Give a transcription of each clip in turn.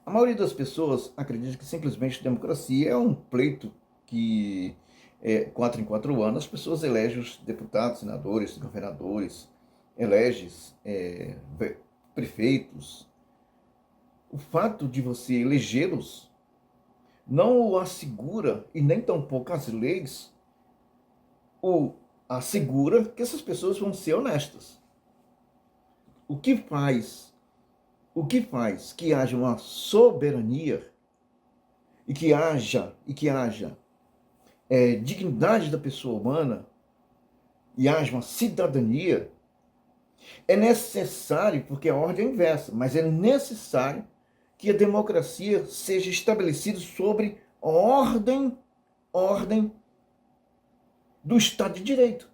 A maioria das pessoas acredita que simplesmente democracia é um pleito que, 4 em 4 anos, as pessoas elegem os deputados, senadores, governadores, elegem prefeitos. O fato de você elegê-los não o assegura, e nem tampouco as leis, o assegura que essas pessoas vão ser honestas. O que faz, o que faz que haja uma soberania e que haja dignidade da pessoa humana e haja uma cidadania, é necessário, porque a ordem é inversa, mas é necessário que a democracia seja estabelecida sobre a ordem do Estado de Direito.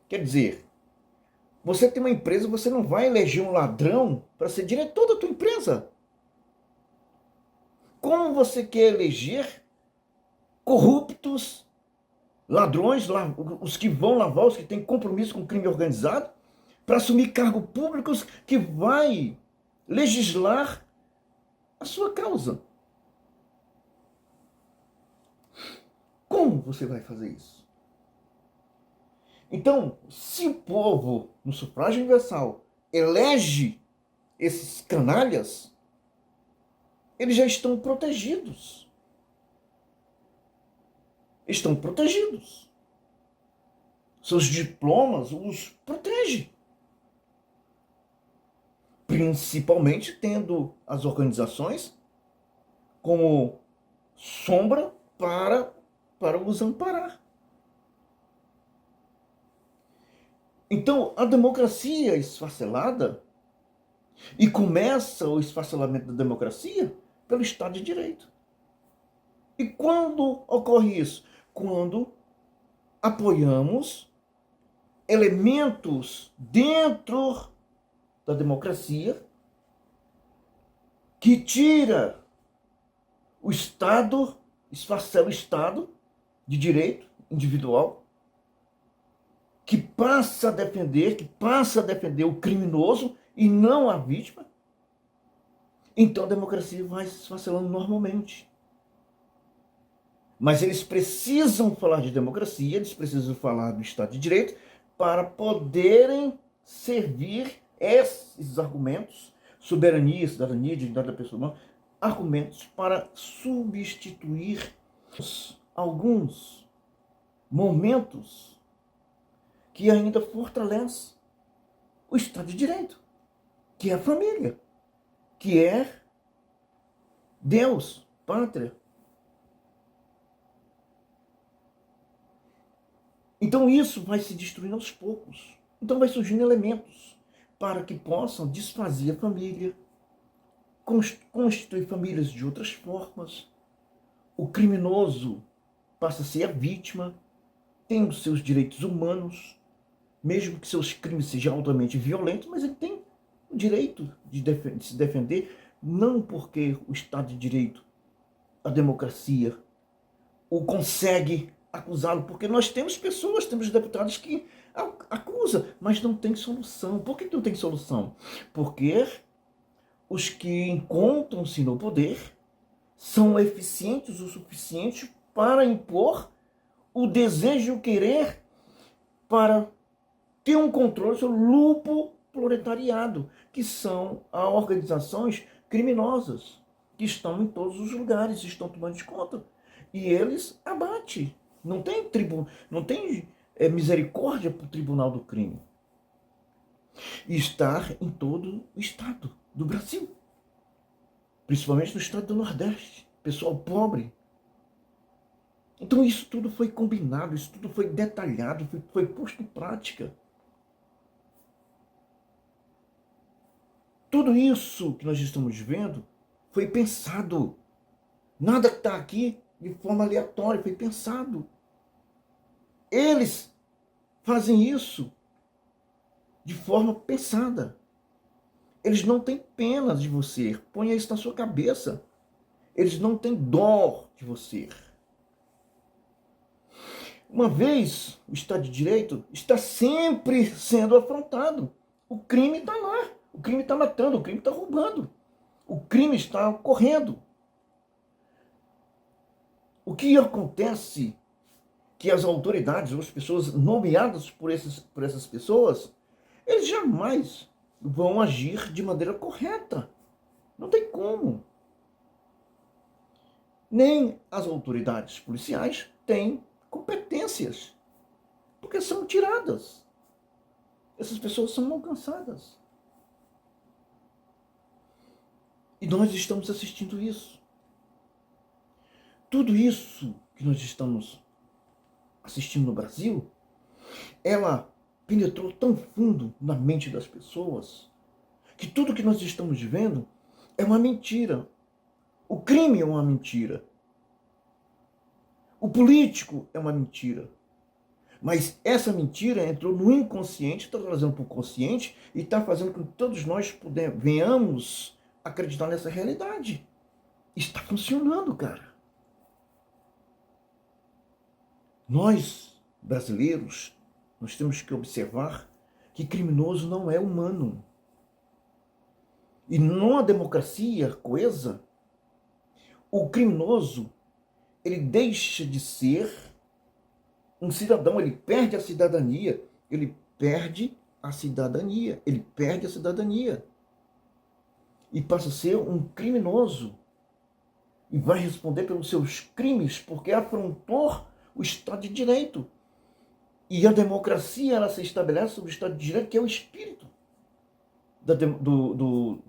Quer dizer, você tem uma empresa, você não vai eleger um ladrão para ser diretor da tua empresa. Como você quer eleger corruptos, ladrões, os que vão lavar, os que têm compromisso com o crime organizado, para assumir cargos públicos que vai legislar a sua causa? Como você vai fazer isso? Então, se o povo, no sufrágio universal, elege esses canalhas, eles já estão protegidos. Estão protegidos. Seus diplomas os protegem. Principalmente tendo as organizações como sombra para os amparar. Então, a democracia esfacelada, e começa o esfacelamento da democracia pelo Estado de Direito. E quando ocorre isso? Quando apoiamos elementos dentro da democracia que tira o Estado, esfacela o Estado de direito individual, que passa a defender o criminoso e não a vítima. Então a democracia vai se esfacelando normalmente. Mas eles precisam falar de democracia, eles precisam falar do Estado de Direito para poderem servir esses argumentos, soberania, cidadania, dignidade da pessoa humana, argumentos para substituir alguns momentos que ainda fortalece o Estado de Direito, que é a família, que é Deus, pátria. Então isso vai se destruindo aos poucos. Então vai surgindo elementos para que possam desfazer a família, constituir famílias de outras formas. O criminoso passa a ser a vítima, tendo seus direitos humanos, mesmo que seus crimes sejam altamente violentos, mas ele tem o direito de se defender, não porque o Estado de Direito, a democracia, o consegue acusá-lo, porque nós temos pessoas, temos deputados que acusam, mas não tem solução. Por que não tem solução? Porque os que encontram-se no poder são eficientes o suficiente para impor o desejo e o querer para ter um controle sobre o lupo proletariado, que são as organizações criminosas, que estão em todos os lugares, estão tomando de conta. E eles abatem. Não tem misericórdia para o tribunal do crime. E estar em todo o estado do Brasil. Principalmente no estado do Nordeste. Pessoal pobre. Então isso tudo foi combinado, isso tudo foi detalhado, foi posto em prática. Tudo isso que nós estamos vendo foi pensado. Nada que está aqui de forma aleatória, foi pensado. Eles fazem isso de forma pensada. Eles não têm pena de você. Ponha isso na sua cabeça. Eles não têm dó de você. Uma vez, o Estado de Direito está sempre sendo afrontado. O crime está lá. O crime está matando, o crime está roubando. O crime está ocorrendo. O que acontece que as autoridades, as pessoas nomeadas por essas pessoas, eles jamais vão agir de maneira correta. Não tem como. Nem as autoridades policiais têm competências, porque são tiradas. Essas pessoas são alcançadas. E nós estamos assistindo isso. Tudo isso que nós estamos assistindo no Brasil, ela penetrou tão fundo na mente das pessoas que tudo que nós estamos vendo é uma mentira. O crime é uma mentira. O político é uma mentira. Mas essa mentira entrou no inconsciente, está trazendo para o consciente e está fazendo com que todos nós venhamos acreditar nessa realidade. Está funcionando, cara. Nós, brasileiros, nós temos que observar que criminoso não é humano. E numa democracia coesa, o criminoso, ele deixa de ser um cidadão, ele perde a cidadania, ele perde a cidadania, ele perde a cidadania. E passa a ser um criminoso. E vai responder pelos seus crimes, porque afrontou o Estado de Direito. E a democracia, ela se estabelece sobre o Estado de Direito, que é o espírito do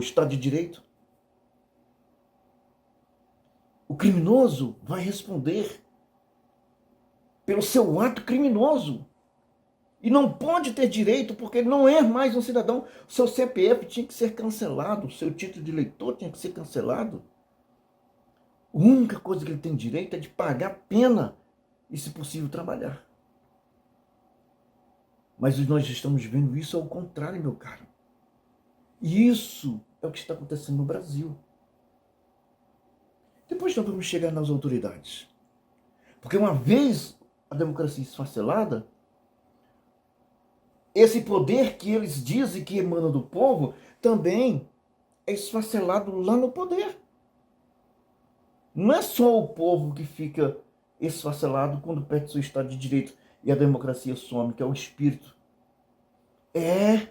Estado de Direito. O criminoso vai responder pelo seu ato criminoso. E não pode ter direito, porque ele não é mais um cidadão. O seu CPF tinha que ser cancelado, o seu título de eleitor tinha que ser cancelado. A única coisa que ele tem direito é de pagar pena e, se possível, trabalhar. Mas nós estamos vendo isso ao contrário, meu caro. E isso é o que está acontecendo no Brasil. Depois nós vamos chegar nas autoridades. Porque uma vez a democracia esfacelada, esse poder que eles dizem que emana do povo também é esfacelado lá no poder. Não é só o povo que fica esfacelado quando perde seu Estado de Direito e a democracia some, que é o espírito. É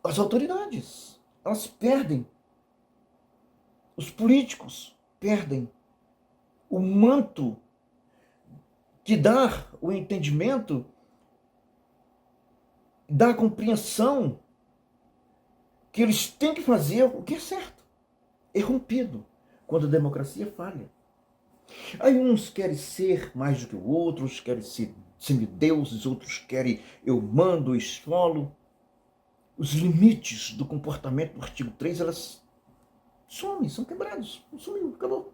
as autoridades. Elas perdem. Os políticos perdem o manto que dá o entendimento, dá a compreensão que eles têm que fazer o que é certo. É rompido quando a democracia falha. Aí uns querem ser mais do que o outro, outros querem ser semideuses, outros querem eu mando, eu esfolo. Os limites do comportamento do artigo 3, elas somem, são quebrados. Sumiu, acabou.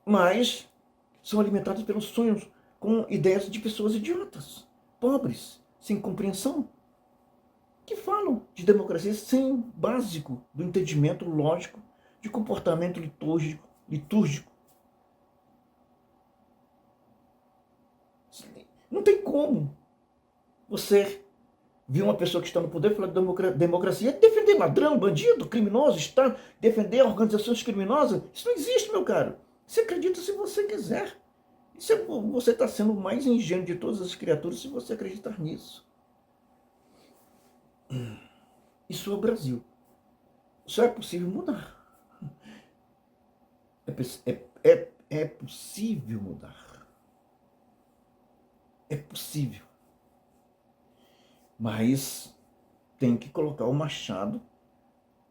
Mas são alimentados pelos sonhos com ideias de pessoas idiotas, pobres, sem compreensão, que falam de democracia sem básico do entendimento lógico de comportamento litúrgico. Não tem como você ver uma pessoa que está no poder falar de democracia, defender ladrão, bandido, criminoso, defender organizações criminosas. Isso não existe, meu caro. Você acredita se você quiser. Você está sendo o mais ingênuo de todas as criaturas se você acreditar nisso. Isso é o Brasil. Só é possível mudar. É possível mudar. É possível. Mas tem que colocar o machado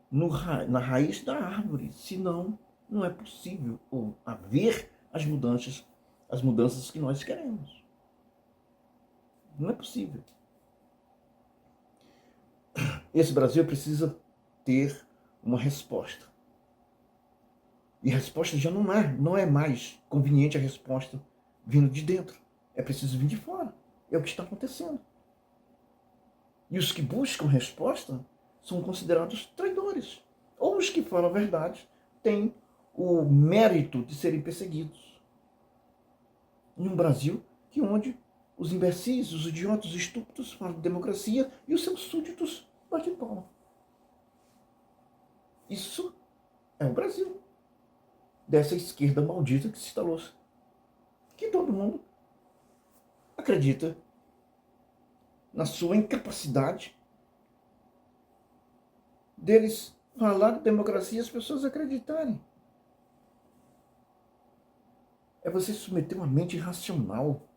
na raiz da árvore. Senão, não é possível haver as mudanças que nós queremos. Não é possível. Esse Brasil precisa ter uma resposta. E a resposta já não é mais conveniente a resposta vindo de dentro. É preciso vir de fora. É o que está acontecendo. E os que buscam resposta são considerados traidores. Ou os que falam a verdade têm o mérito de serem perseguidos. Em um Brasil onde os imbecis, os idiotas, os estúpidos falam de democracia e os seus súditos batem palma. Isso é o Brasil, dessa esquerda maldita que se instalou, que todo mundo acredita na sua incapacidade deles falar de democracia e as pessoas acreditarem. É você submeter uma mente irracional,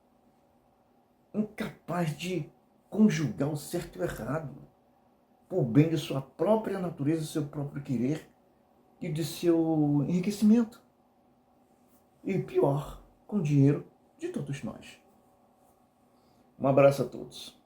incapaz de conjugar o certo e o errado, por bem de sua própria natureza, seu próprio querer e de seu enriquecimento. E pior, com o dinheiro de todos nós. Um abraço a todos.